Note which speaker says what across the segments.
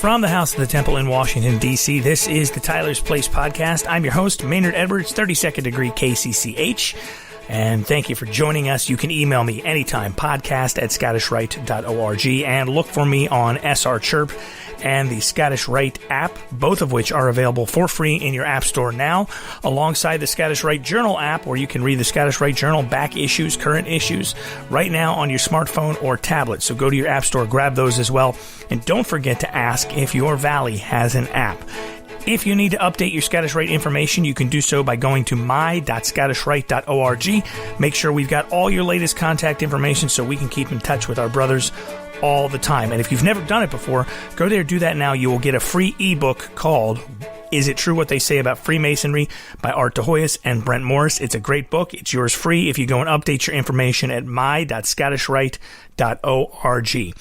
Speaker 1: From the House of the Temple in Washington, D.C., this is the Tyler's Place podcast. I'm your host, Maynard Edwards, 32nd degree KCCH. And thank you for joining us. You can email me anytime, podcast@scottishrite.org, and look for me on SR Chirp and the Scottish Rite app, both of which are available for free in your app store now, alongside the Scottish Rite Journal app, where you can read the Scottish Rite Journal back issues, current issues, right now on your smartphone or tablet. So go to your app store, grab those as well, and don't forget to ask if your valley has an app. If you need to update your Scottish Rite information, you can do so by going to my.scottishrite.org. Make sure we've got all your latest contact information so we can keep in touch with our brothers all the time. And if you've never done it before, go there, do that now. You will get a free ebook called Is It True What They Say About Freemasonry by Art DeHoyas and Brent Morris. It's a great book. It's yours free if you go and update your information at my.scottishrite.org.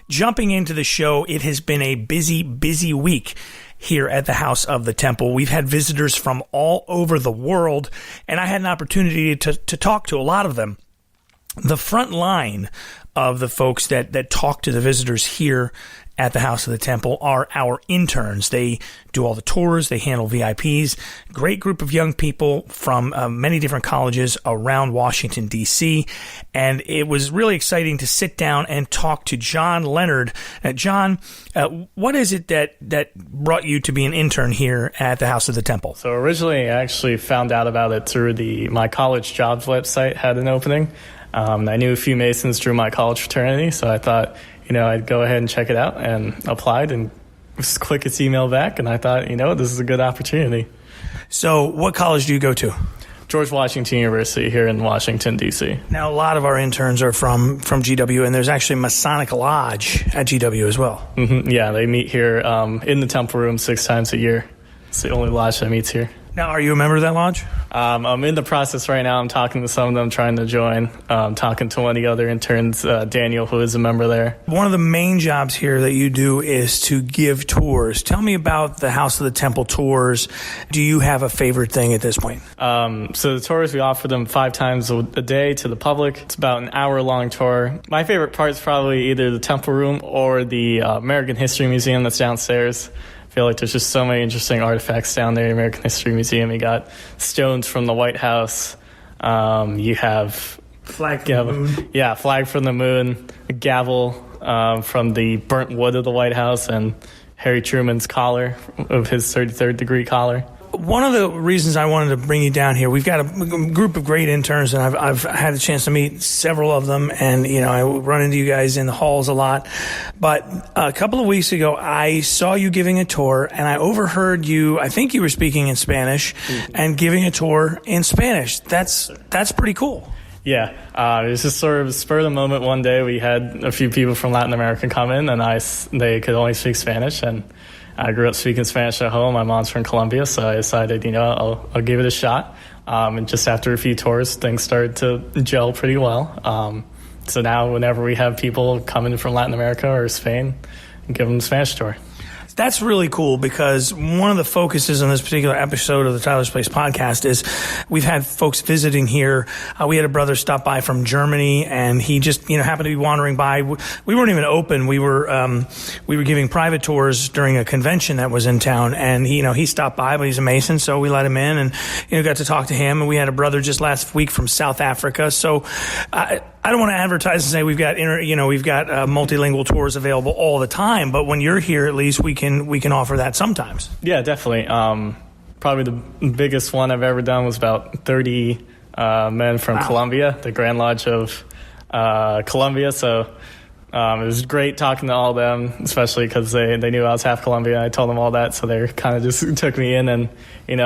Speaker 1: Jumping into the show, it has been a busy week here at the House of the Temple. We've had visitors from all over the world, and I had an opportunity to talk to a lot of them. The front line of the folks that talk to the visitors here at the House of the Temple are our interns. They do all the tours. They handle VIPs. Great group of young people from many different colleges around Washington, D.C. And it was really exciting to sit down and talk to John Leonard. John, what is it that brought you to be an intern here at the House of the Temple?
Speaker 2: So originally, I actually found out about it through my college jobs website had an opening. I knew a few Masons through my college fraternity, so I thought, I'd go ahead and check it out, and applied and just click its email back, and I thought, this is a good opportunity.
Speaker 1: So what college do you go to?
Speaker 2: George Washington University here in Washington, D.C.
Speaker 1: Now, a lot of our interns are from GW, and there's actually Masonic Lodge at GW as well.
Speaker 2: Mm-hmm. Yeah, they meet here in the Temple Room 6 times a year. It's the only lodge that meets here.
Speaker 1: Now, are you a member of that lodge?
Speaker 2: I'm in the process right now. I'm talking to some of them, trying to join. Talking to one of the other interns, Daniel, who is a member there. One
Speaker 1: of the main jobs here that you do is to give tours. Tell me about the House of the Temple tours. Do you have a favorite thing at this point?
Speaker 2: So the tours, we offer them 5 times a day to the public. It's about an hour-long tour. My favorite part is probably either the Temple Room or the American History Museum that's downstairs. I feel like there's just so many interesting artifacts down there in the American History Museum. You got stones from the White House. You have
Speaker 1: flag from the moon.
Speaker 2: Yeah, flag from the moon. A gavel from the burnt wood of the White House, and Harry Truman's collar of his 33rd degree collar.
Speaker 1: One of the reasons I wanted to bring you down here, we've got a group of great interns, and I've had a chance to meet several of them, and I run into you guys in the halls a lot. But a couple of weeks ago, I saw you giving a tour, and I overheard you. I think you were speaking in Spanish and giving a tour in Spanish. That's pretty cool.
Speaker 2: Yeah, it was just sort of spur of the moment. One day, we had a few people from Latin America come in, and they could only speak Spanish, and I grew up speaking Spanish at home. My mom's from Colombia, so I decided, I'll give it a shot. And just after a few tours, things started to gel pretty well. So now whenever we have people coming from Latin America or Spain, I give them the Spanish tour.
Speaker 1: That's really cool, because one of the focuses on this particular episode of the Tyler's Place podcast is we've had folks visiting here. We had a brother stop by from Germany, and he just, happened to be wandering by. We weren't even open. We were giving private tours during a convention that was in town, and he stopped by, but he's a Mason, so we let him in and, got to talk to him. And we had a brother just last week from South Africa. So, I don't want to advertise and say we've got multilingual tours available all the time, but when you're here, at least we can offer that sometimes.
Speaker 2: Yeah, definitely. Probably the biggest one I've ever done was about 30 men from Colombia, the Grand Lodge of Colombia. So it was great talking to all of them, especially because they knew I was half Colombian. I told them all that, so they kind of just took me in, and it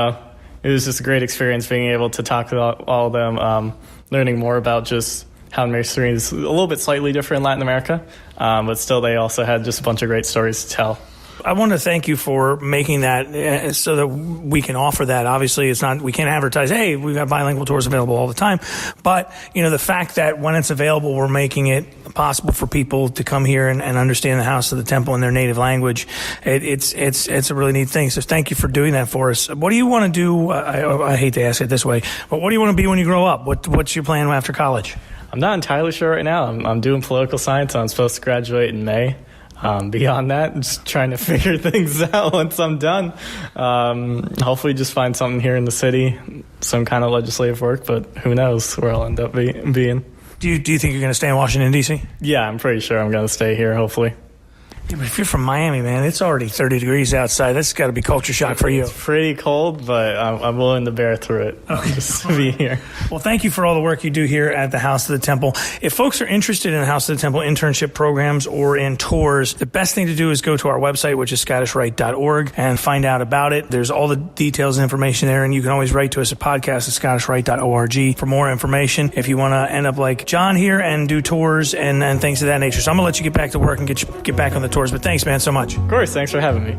Speaker 2: was just a great experience being able to talk to all of them, learning more about just how Masonry is a little bit slightly different in Latin America, but still they also had just a bunch of great stories to tell.
Speaker 1: I want to thank you for making that so that we can offer that. Obviously, we can't advertise, hey, we've got bilingual tours available all the time. But, the fact that when it's available, we're making it possible for people to come here and understand the House of the Temple in their native language. It's a really neat thing. So thank you for doing that for us. What do you want to do? I hate to ask it this way, but what do you want to be when you grow up? What's your plan after college?
Speaker 2: I'm not entirely sure right now. I'm doing political science. I'm supposed to graduate in May. Beyond that, just trying to figure things out once I'm done. Hopefully just find something here in the city, some kind of legislative work, but who knows where I'll end up being.
Speaker 1: Do you think you're going to stay in Washington, D.C.?
Speaker 2: Yeah, I'm pretty sure I'm going to stay here, hopefully.
Speaker 1: Yeah, but if you're from Miami, man, it's already 30 degrees outside. That's got to be culture shock for you.
Speaker 2: It's pretty cold, but I'm willing to bear through it just to be here.
Speaker 1: Well, thank you for all the work you do here at the House of the Temple. If folks are interested in the House of the Temple internship programs or in tours, the best thing to do is go to our website, which is scottishrite.org, and find out about it. There's all the details and information there, and you can always write to us at podcast@scottishrite.org for more information if you want to end up like John here and do tours and things of that nature. So I'm going to let you get back to work and get back on the tour. But thanks, man, so much.
Speaker 2: Of course. Thanks for having me.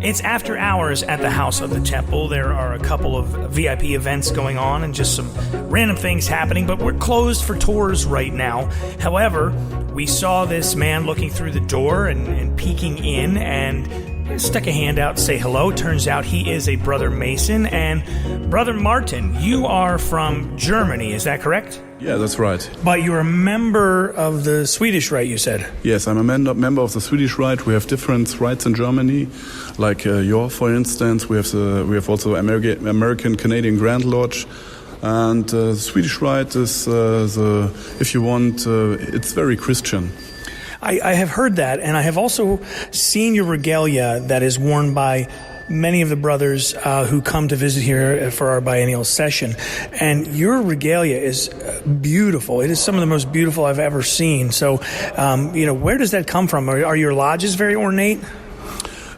Speaker 1: It's after hours at the House of the Temple. There are a couple of VIP events going on and just some random things happening, but we're closed for tours right now. However, we saw this man looking through the door and peeking in and stuck a hand out to say hello. Turns out he is a Brother Mason. And Brother Martin, you are from Germany, is that correct?
Speaker 3: Yeah, that's right.
Speaker 1: But you're a member of the Swedish Rite, you said?
Speaker 3: Yes, I'm a member of the Swedish Rite. We have different rites in Germany, like for instance. We have also American Canadian Grand Lodge, and the Swedish Rite is if you want, it's very Christian.
Speaker 1: I have heard that, and I have also seen your regalia that is worn by many of the brothers who come to visit here for our biennial session. And your regalia is beautiful. It is some of the most beautiful I've ever seen. So, where does that come from? Are your lodges very ornate?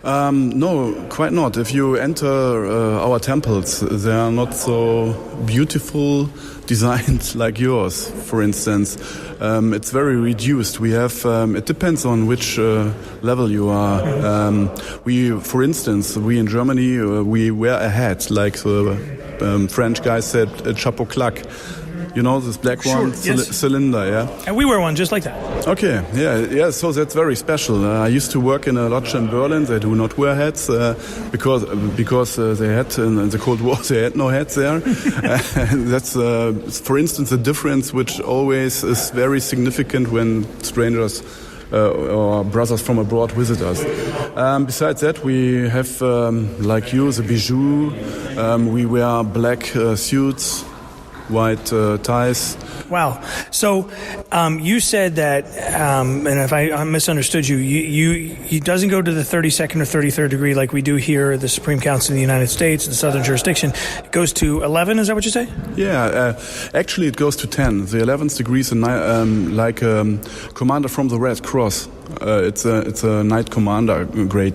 Speaker 3: No, quite not. If you enter our temples, they are not so beautiful designed like yours, for instance. It's very reduced. We have, it depends on which level you are. For instance, we in Germany, we wear a hat, like the French guy said, a chapeau claque. You know, this black one,
Speaker 1: yes.
Speaker 3: Cylinder, yeah?
Speaker 1: And we wear one just like that.
Speaker 3: Okay, yeah, so that's very special. I used to work in a lodge in Berlin. They do not wear hats because they had, in the Cold War, they had no hats there. That's, for instance, a difference which always is very significant when strangers or brothers from abroad visit us. Besides that, we have, like you, the bijou. We wear black suits, white ties.
Speaker 1: Wow. So you said that, and if I misunderstood you, you doesn't go to the 32nd or 33rd degree like we do here at the Supreme Council of the United States, the Southern Jurisdiction. It goes to 11, is that what you say?
Speaker 3: Yeah, actually it goes to 10. The 11th degree is like commander from the Red Cross. It's a knight commander grade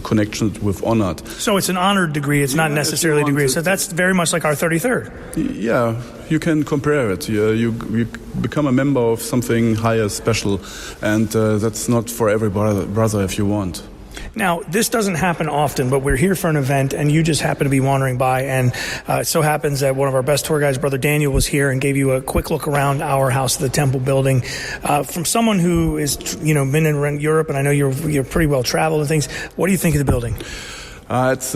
Speaker 3: connection with honored.
Speaker 1: So it's an honored degree. It's not necessarily a degree. So that's very much like our 33rd.
Speaker 3: Yeah, you can compare it. You become a member of something higher, special, and that's not for every brother if you want.
Speaker 1: Now, this doesn't happen often, but we're here for an event, and you just happen to be wandering by, and it so happens that one of our best tour guides, Brother Daniel, was here and gave you a quick look around our House of the Temple building. From someone who is, been in Europe, and I know you're pretty well traveled and things, what do you think of the building?
Speaker 3: Last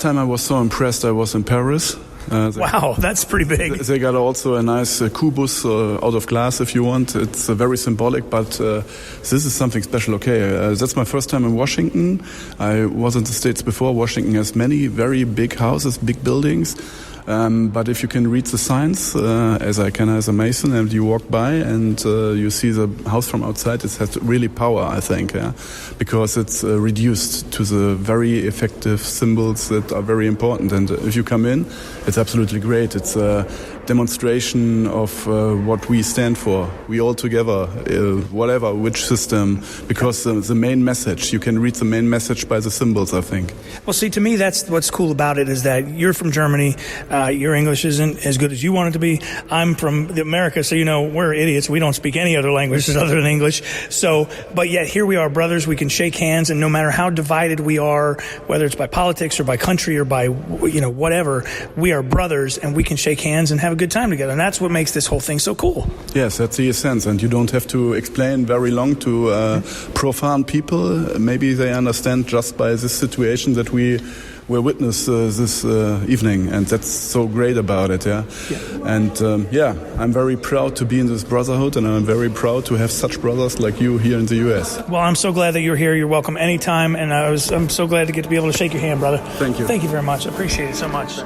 Speaker 3: time I was so impressed, I was in Paris.
Speaker 1: Wow, that's pretty big.
Speaker 3: They got also a nice kubus out of glass, if you want. It's very symbolic, but this is something special. Okay, that's my first time in Washington. I was in the States before. Washington has many very big houses, big buildings. But if you can read the signs, as I can as a Mason, and you walk by and you see the house from outside, it has really power, I think, because it's reduced to the very effective symbols that are very important. And if you come in, it's absolutely great. It's a demonstration of what we stand for. We all together, whatever, which system, because the main message, you can read the main message by the symbols, I think.
Speaker 1: Well, see, to me, that's what's cool about it, is that you're from Germany. Your English isn't as good as you want it to be. I'm from America, so we're idiots. We don't speak any other languages other than English. So, but yet here we are, brothers. We can shake hands, and no matter how divided we are, whether it's by politics or by country or by whatever, we are brothers, and we can shake hands and have have a good time together. And that's what makes this whole thing so cool.
Speaker 3: Yes, that's the essence. And you don't have to explain very long to profane people. Maybe they understand just by this situation that we will witness this evening. And that's so great about it, yeah. And I'm very proud to be in this brotherhood, and I'm very proud to have such brothers like you here in the U.S.
Speaker 1: Well, I'm so glad that you're here. You're welcome anytime, and I'm so glad to get to be able to shake your hand, brother.
Speaker 3: Thank you.
Speaker 1: Thank you very much. I appreciate it so much.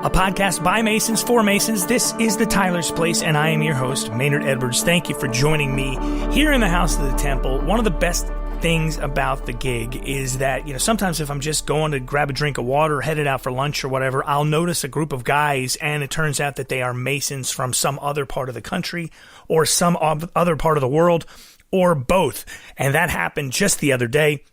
Speaker 1: A podcast by Masons for Masons. This is the Tyler's Place, and I am your host, Maynard Edwards. Thank you for joining me here in the House of the Temple. One of the best things about the gig is that, sometimes if I'm just going to grab a drink of water or headed out for lunch or whatever, I'll notice a group of guys, and it turns out that they are Masons from some other part of the country or some other part of the world, or both. And that happened just the other day.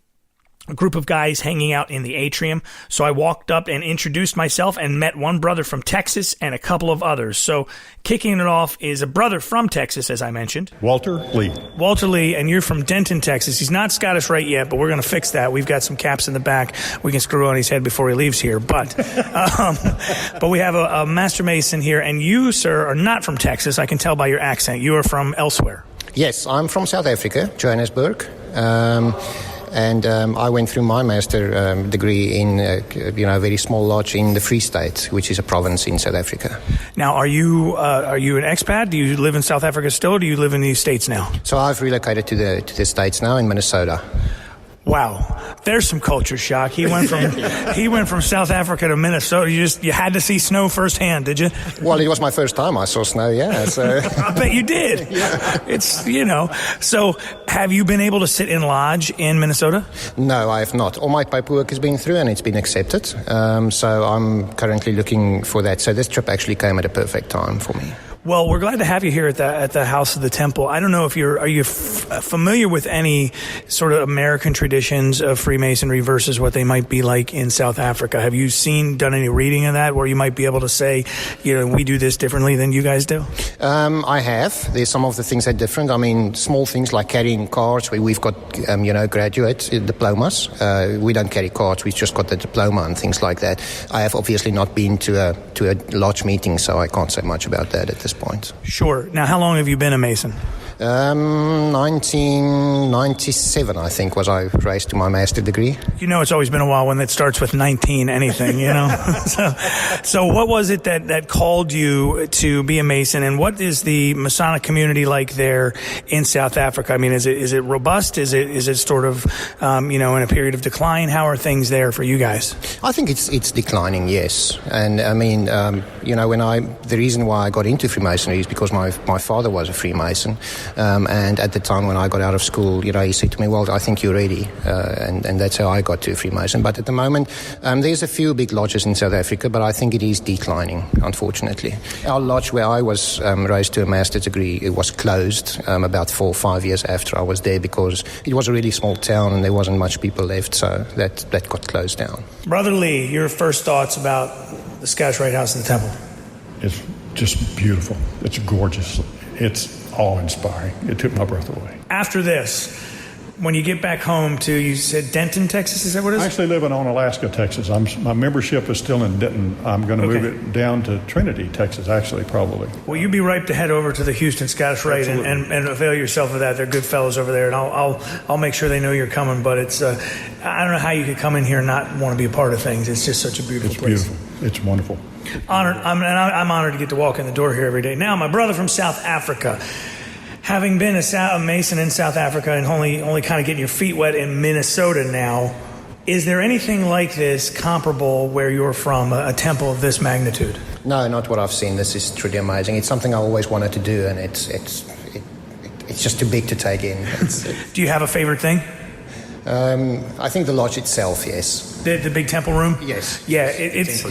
Speaker 1: A group of guys hanging out in the atrium. So I walked up and introduced myself and met one brother from Texas and a couple of others. So kicking it off is a brother from Texas, as I mentioned.
Speaker 4: Walter Lee.
Speaker 1: Walter Lee, and you're from Denton, Texas. He's not Scottish Rite yet, but we're going to fix that. We've got some caps in the back we can screw on his head before he leaves here. But but we have a Master Mason here, and you, sir, are not from Texas. I can tell by your accent. You are from elsewhere.
Speaker 5: Yes, I'm from South Africa, Johannesburg. And I went through my master degree in a very small lodge in the Free State, which is a province in South Africa.
Speaker 1: Now, are you an expat? Do you live in South Africa still, or do you live in the States now?
Speaker 5: So I've relocated to the States now in Minnesota.
Speaker 1: Wow, there's some culture shock. He went from South Africa to Minnesota. You had to see snow firsthand, did you?
Speaker 5: Well, it was my first time I saw snow. Yeah, so
Speaker 1: I bet you did. Yeah. It's So, have you been able to sit in lodge in Minnesota?
Speaker 5: No, I have not. All my paperwork has been through and it's been accepted. So I'm currently looking for that. So this trip actually came at a perfect time for me.
Speaker 1: Well, we're glad to have you here at the House of the Temple. I don't know if are you familiar with any sort of American traditions of Freemasonry versus what they might be like in South Africa? Have you done any reading of that where you might be able to say, we do this differently than you guys do?
Speaker 5: I have. There's some of the things that are different. I mean, small things like carrying cards where we've got, graduate diplomas. We don't carry cards. We've just got the diploma and things like that. I have obviously not been to a lodge meeting, so I can't say much about that at this point.
Speaker 1: Sure. Now, how long have you been a Mason?
Speaker 5: 1997, I think, was I raised to my master degree.
Speaker 1: It's always been a while when it starts with 19 anything, So what was it that called you to be a Mason, and what is the Masonic community like there in South Africa? I mean, is it robust? Is it sort of, in a period of decline? How are things there for you guys?
Speaker 5: I think it's declining, yes. And I mean, the reason why I got into Freemasonry is because my father was a Freemason. And at the time when I got out of school, he said to me, well, I think you're ready. And that's how I got to Freemason. But at the moment, there's a few big lodges in South Africa, but I think it is declining, unfortunately. Our lodge where I was raised to a master's degree, it was closed about 4 or 5 years after I was there because it was a really small town and there wasn't much people left, so that got closed down.
Speaker 1: Brother Lee, your first thoughts about the Scottish Rite House in the Temple?
Speaker 4: It's just beautiful. It's gorgeous. It's awe-inspiring. It took my breath away.
Speaker 1: After this, when you get back home to, you said Denton, Texas, is that what it is?
Speaker 4: I actually live in Onalaska, Texas. My membership is still in Denton. I'm going to move it down to Trinity, Texas, actually, probably.
Speaker 1: Well, you'd be ripe to head over to the Houston Scottish Rite and avail yourself of that. They're good fellows over there, and I'll make sure they know you're coming. But it's I don't know how you could come in here and not want to be a part of things. It's just such a beautiful place.
Speaker 4: It's beautiful. It's wonderful.
Speaker 1: Honored. I'm honored to get to walk in the door here every day. Now, my brother from South Africa, having been a Mason in South Africa and only kind of getting your feet wet in Minnesota now, is there anything like this comparable where you're from, a temple of this magnitude?
Speaker 5: No, not what I've seen. This is truly amazing. It's something I always wanted to do, and it's just too big to take in.
Speaker 1: Do you have a favorite thing?
Speaker 5: I think the lodge itself, yes.
Speaker 1: The big temple room?
Speaker 5: Yes.
Speaker 1: Yeah, it's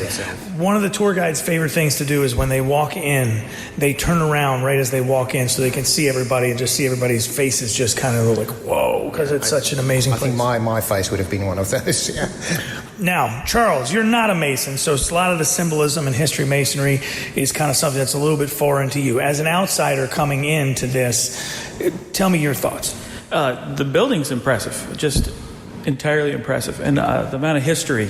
Speaker 1: one of the tour guide's favorite things to do is when they walk in, they turn around right as they walk in so they can see everybody and just see everybody's faces just kind of like, whoa, because it's such an amazing place.
Speaker 5: I think my face would have been one of those, yeah.
Speaker 1: Now, Charles, you're not a Mason, so a lot of the symbolism in history Masonry is kind of something that's a little bit foreign to you. As an outsider coming into this, tell me your thoughts.
Speaker 6: The building's impressive, just entirely impressive. And the amount of history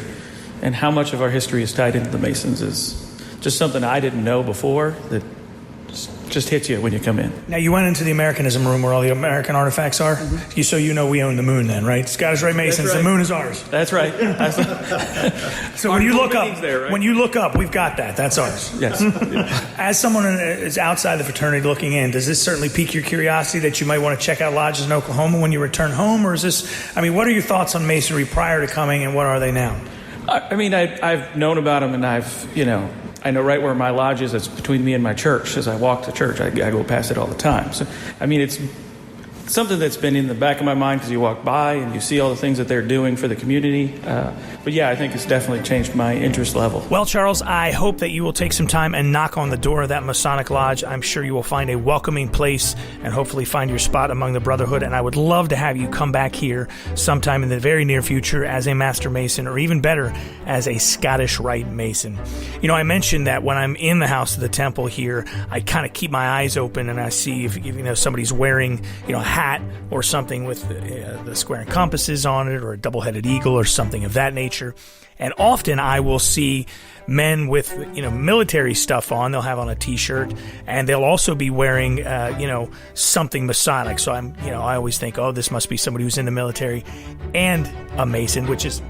Speaker 6: and how much of our history is tied into the Masons is just something I didn't know before that just hits you when you come in.
Speaker 1: Now, you went into the Americanism room where all the American artifacts are. So you know we own the moon then, right? Scottish Rite Masons,
Speaker 6: Right.
Speaker 1: the moon is ours.
Speaker 6: That's right.
Speaker 1: So when you look up,
Speaker 6: there, right?
Speaker 1: when you look up, we've got that. That's ours.
Speaker 6: Yes.
Speaker 1: As someone who is outside the fraternity looking in, does this certainly pique your curiosity that you might want to check out lodges in Oklahoma when you return home? Or is this, I mean, what are your thoughts on Masonry prior to coming and what are they now?
Speaker 6: I mean, I've known about them, and I know right where my lodge is. It's between me and my church. As I walk to church, I go past it all the time. So, I mean, it's something that's been in the back of my mind because you walk by and you see all the things that they're doing for the community. But yeah, I think it's definitely changed my interest level.
Speaker 1: Well, Charles, I hope that you will take some time and knock on the door of that Masonic Lodge. I'm sure you will find a welcoming place and hopefully find your spot among the Brotherhood. And I would love to have you come back here sometime in the very near future as a Master Mason, or even better, as a Scottish Rite Mason. You know, I mentioned that when I'm in the House of the Temple here, I kind of keep my eyes open and I see if somebody's wearing, a hat or something with the square and compasses on it, or a double-headed eagle or something of that nature. And often I will see men with, military stuff on. They'll have on a T-shirt, and they'll also be wearing, something Masonic. So I always think, oh, this must be somebody who's in the military and a Mason, which is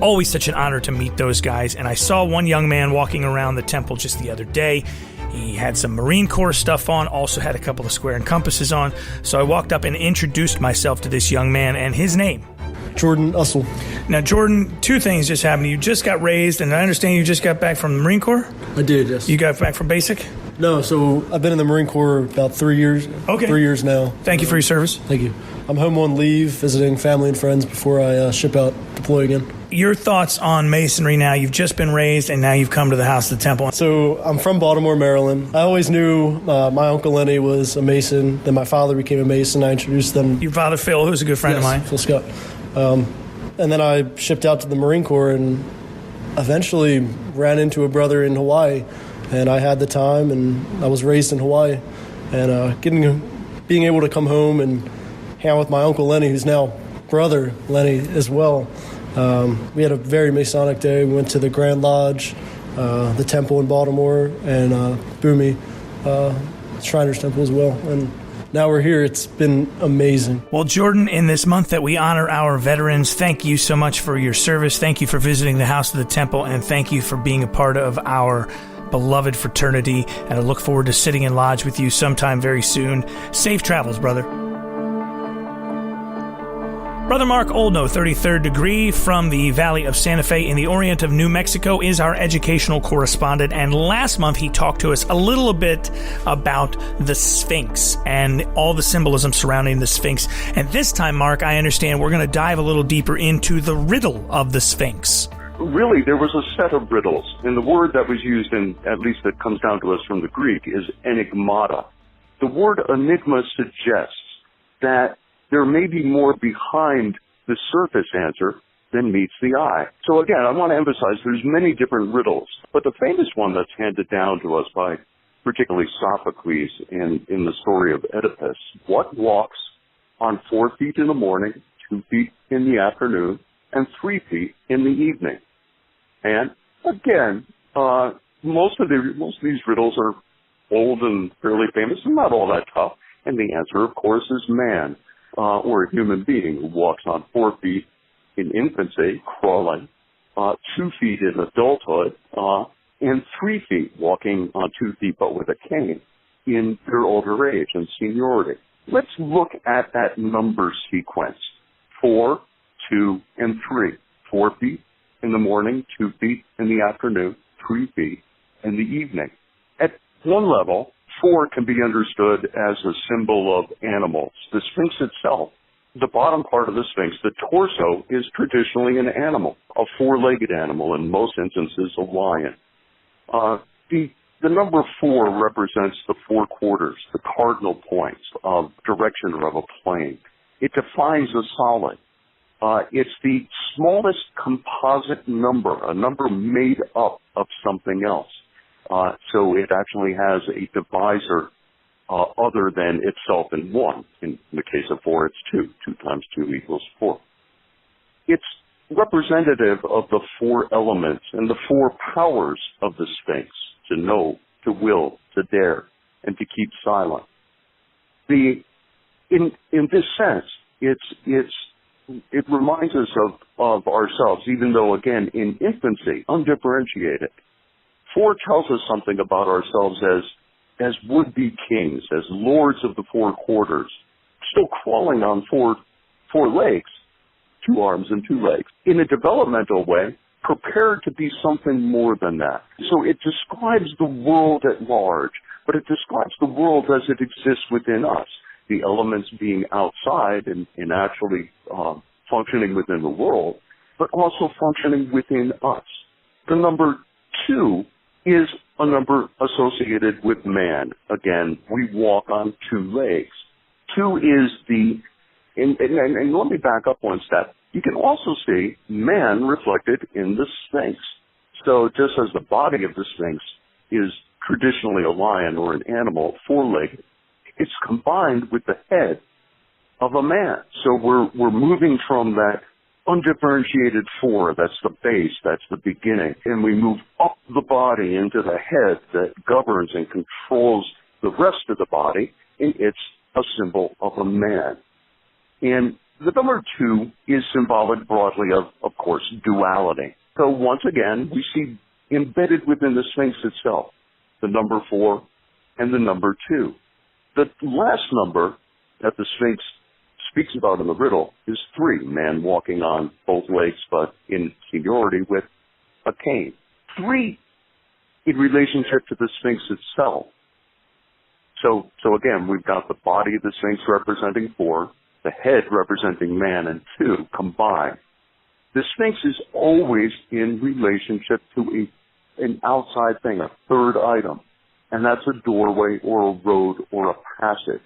Speaker 1: always such an honor to meet those guys. And I saw one young man walking around the temple just the other day. He had some Marine Corps stuff on, also had a couple of square and compasses on. So I walked up and introduced myself to this young man, and his name,
Speaker 7: Jordan Ussel.
Speaker 1: Now, Jordan, two things just happened. You just got raised, and I understand you just got back from the Marine Corps?
Speaker 7: I did, yes.
Speaker 1: You got back from basic?
Speaker 7: No, so I've been in the Marine Corps about 3 years.
Speaker 1: Okay.
Speaker 7: 3 years now.
Speaker 1: Thank you for your service.
Speaker 7: Thank you. I'm home on leave, visiting family and friends before I ship out, deploy again.
Speaker 1: Your thoughts on Masonry now? You've just been raised, and now you've come to the House of the Temple.
Speaker 7: So I'm from Baltimore, Maryland. I always knew my Uncle Lenny was a Mason. Then my father became a Mason. I introduced them.
Speaker 1: Your father, Phil, who's a good friend of mine.
Speaker 7: Phil Scott. And then I shipped out to the Marine Corps and eventually ran into a brother in Hawaii. And I had the time, and I was raised in Hawaii. And being able to come home and hang out with my Uncle Lenny, who's now brother Lenny as well. We had a very Masonic day. We went to the Grand Lodge, the temple in Baltimore, and Boomy, Shriners Temple as well. And now we're here. It's been amazing.
Speaker 1: Well, Jordan, in this month that we honor our veterans, thank you so much for your service. Thank you for visiting the House of the Temple, and thank you for being a part of our beloved fraternity. And I look forward to sitting in lodge with you sometime very soon. Safe travels, brother. Brother Mark Oldno, 33rd degree from the Valley of Santa Fe in the Orient of New Mexico, is our educational correspondent. And last month he talked to us a little bit about the Sphinx and all the symbolism surrounding the Sphinx. And this time, Mark, I understand we're going to dive a little deeper into the riddle of the Sphinx.
Speaker 8: Really, there was a set of riddles. And the word that was used, and at least that comes down to us from the Greek, is enigmata. The word enigma suggests that there may be more behind the surface answer than meets the eye. So again, I want to emphasize there's many different riddles, but the famous one that's handed down to us by particularly Sophocles in the story of Oedipus: what walks on 4 feet in the morning, 2 feet in the afternoon, and 3 feet in the evening? And again, most of these riddles are old and fairly famous and not all that tough. And the answer, of course, is man. Or a human being who walks on 4 feet in infancy, crawling, 2 feet in adulthood, and 3 feet walking on 2 feet but with a cane in their older age and seniority. Let's look at that number sequence: 4, 2, and 3. 4 feet in the morning, 2 feet in the afternoon, 3 feet in the evening. At one level, 4 can be understood as a symbol of animals. The Sphinx itself, the bottom part of the Sphinx, the torso, is traditionally an animal, a 4-legged animal, in most instances a lion. The number 4 represents the 4 quarters, the cardinal points of direction of a plane. It defines a solid. It's the smallest composite number, a number made up of something else. So it actually has a divisor other than itself in 1. In the case of 4, it's 2. 2 times 2 equals 4. It's representative of the four elements and the four powers of the Sphinx: to know, to will, to dare, and to keep silent. In this sense, it reminds us of ourselves, even though, again, in infancy, undifferentiated. 4 tells us something about ourselves as would-be kings, as lords of the 4 quarters, still crawling on four legs, 2 arms and 2 legs, in a developmental way, prepared to be something more than that. So it describes the world at large, but it describes the world as it exists within us, the elements being outside and actually functioning within the world, but also functioning within us. The number 2 is a number associated with man. Again, we walk on 2 legs. 2 is and let me back up one step. You can also see man reflected in the Sphinx. So just as the body of the Sphinx is traditionally a lion or an animal, 4-legged, it's combined with the head of a man. So we're moving from that undifferentiated 4, that's the base, that's the beginning, and we move up the body into the head that governs and controls the rest of the body, and it's a symbol of a man. And the number 2 is symbolic broadly of course, duality. So once again, we see embedded within the Sphinx itself the number 4 and the number 2. The last number that the Sphinx speaks about in the riddle is 3, man walking on both legs, but in seniority with a cane. 3 in relationship to the Sphinx itself. So again, we've got the body of the Sphinx representing 4, the head representing man, and 2 combined. The Sphinx is always in relationship to an outside thing, a third item, and that's a doorway or a road or a passage.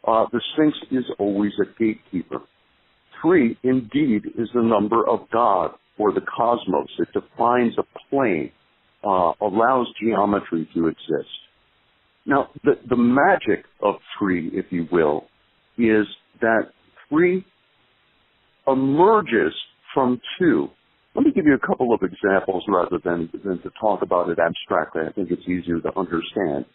Speaker 8: The Sphinx is always a gatekeeper. 3, indeed, is the number of God or the cosmos. It defines a plane, allows geometry to exist. Now, the magic of 3, if you will, is that 3 emerges from 2. Let me give you a couple of examples rather than to talk about it abstractly. I think it's easier to understand.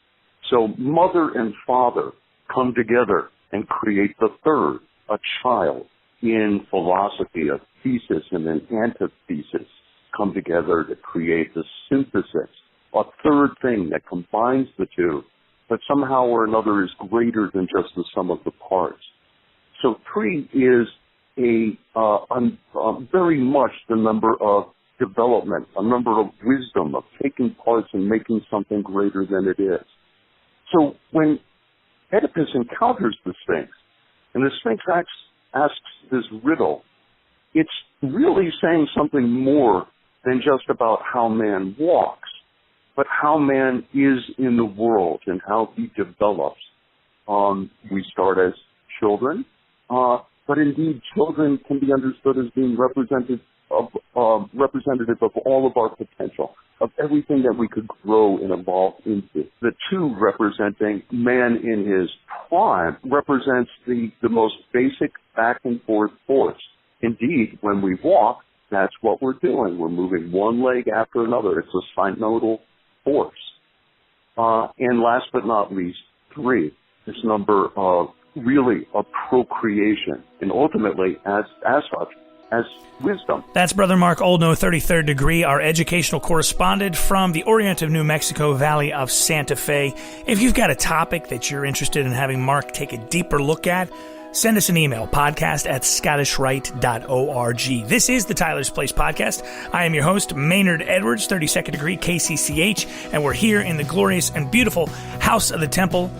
Speaker 8: So mother and father come together and create the third, a child. In philosophy, a thesis and an antithesis come together to create the synthesis, a third thing that combines the 2, but somehow or another is greater than just the sum of the parts. So 3 is very much the number of development, a number of wisdom, of taking parts and making something greater than it is. So when Oedipus encounters the Sphinx, and the Sphinx asks this riddle, it's really saying something more than just about how man walks, but how man is in the world and how he develops. We start as children, but indeed children can be understood as being representative of all of our potential, of everything that we could grow and evolve into. The 2 representing man in his prime represents the most basic back and forth force. Indeed, when we walk, that's what we're doing. We're moving one leg after another. It's a synodal force. And last but not least, 3, this number of really a procreation, and ultimately, as such, as wisdom.
Speaker 1: That's Brother Mark Oldknow, 33rd degree, our educational correspondent from the Orient of New Mexico, Valley of Santa Fe. If you've got a topic that you're interested in having Mark take a deeper look at, send us an email, podcast@scottishrite.org. This is the Tyler's Place podcast. I am your host, Maynard Edwards, 32nd degree KCCH, and we're here in the glorious and beautiful House of the Temple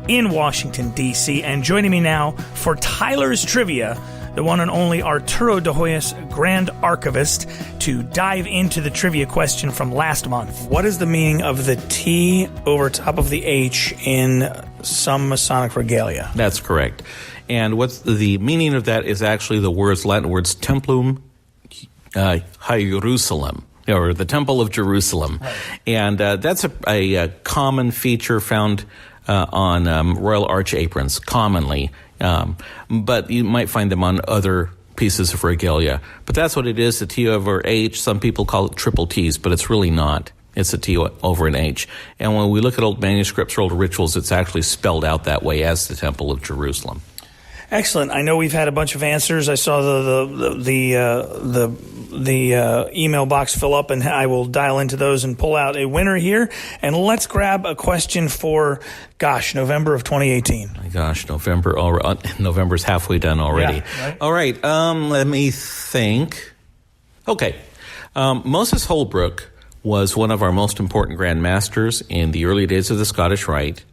Speaker 1: in Washington, D.C. And joining me now for Tyler's Trivia, the one and only Arturo de Hoyos, Grand Archivist, to dive into the trivia question from last month. What is the meaning of the T over top of the H in some Masonic regalia?
Speaker 9: That's correct. And what's the meaning of that is actually the Latin words templum Hierusalem, or the Temple of Jerusalem. Right. And that's a common feature found on royal arch aprons, commonly. But you might find them on other pieces of regalia. But that's what it is, a T over H. Some people call it triple T's, but it's really not. It's a T over an H. And when we look at old manuscripts or old rituals, it's actually spelled out that way as the Temple of Jerusalem.
Speaker 1: Excellent. I know we've had a bunch of answers. I saw the email box fill up, and I will dial into those and pull out a winner here. And let's grab a question for, November of 2018.
Speaker 9: My gosh, November's halfway done already.
Speaker 1: Yeah, right?
Speaker 9: All right, let me think. Okay. Moses Holbrook was one of our most important Grand Masters in the early days of the Scottish Rite.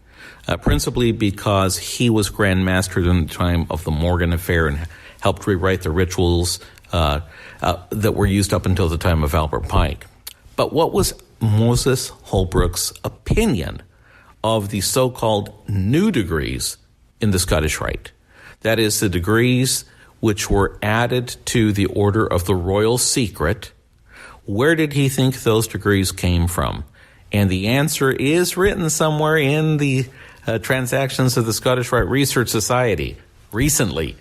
Speaker 9: Principally because he was Grand Master during the time of the Morgan Affair and helped rewrite the rituals that were used up until the time of Albert Pike. But what was Moses Holbrook's opinion of the so-called new degrees in the Scottish Rite? That is, the degrees which were added to the Order of the Royal Secret. Where did he think those degrees came from? And the answer is written somewhere in the Transactions of the Scottish Rite Research Society recently.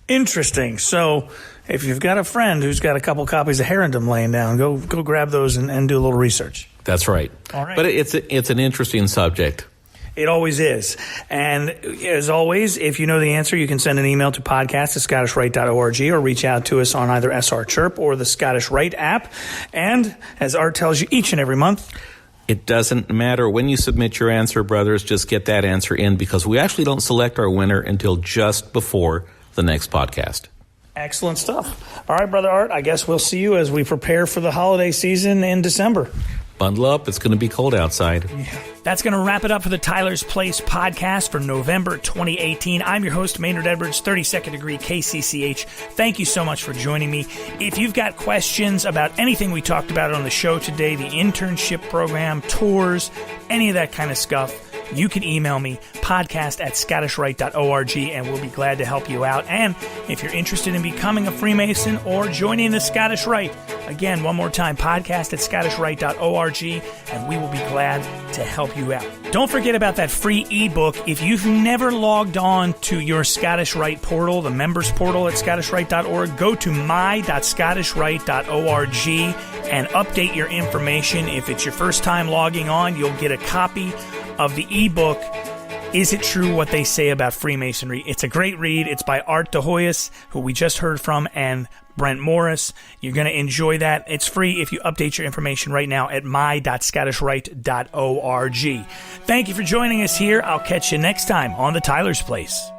Speaker 1: Interesting. So if you've got a friend who's got a couple copies of Herondom laying down, go grab those and do a little research.
Speaker 9: That's right.
Speaker 1: All right.
Speaker 9: But it's an interesting subject.
Speaker 1: It always is. And as always, if you know the answer, you can send an email to podcast@scottishrite.org or reach out to us on either SR Chirp or the Scottish Rite app. And as Art tells you each and every month,
Speaker 9: it doesn't matter when you submit your answer, brothers. Just get that answer in, because we actually don't select our winner until just before the next podcast.
Speaker 1: Excellent stuff. All right, Brother Art, I guess we'll see you as we prepare for the holiday season in December.
Speaker 9: Bundle up. It's going to be cold outside.
Speaker 1: Yeah. That's going to wrap it up for the Tyler's Place podcast for November 2018. I'm your host, Maynard Edwards, 32nd degree KCCH. Thank you so much for joining me. If you've got questions about anything we talked about on the show today, the internship program, tours, any of that kind of stuff, you can email me, podcast@scottishrite.org, and we'll be glad to help you out. And if you're interested in becoming a Freemason or joining the Scottish Rite, again, one more time, podcast@scottishrite.org, and we will be glad to help you out. Don't forget about that free ebook. If you've never logged on to your Scottish Rite portal, the members portal at scottishrite.org, go to my.scottishrite.org and update your information. If it's your first time logging on, you'll get a copy of the ebook, Is It True What They Say About Freemasonry? It's a great read. It's by Art de Hoyos, who we just heard from, and Brent Morris. You're going to enjoy that. It's free if you update your information right now at my.scottishrite.org. Thank you for joining us here. I'll catch you next time on the Tyler's Place.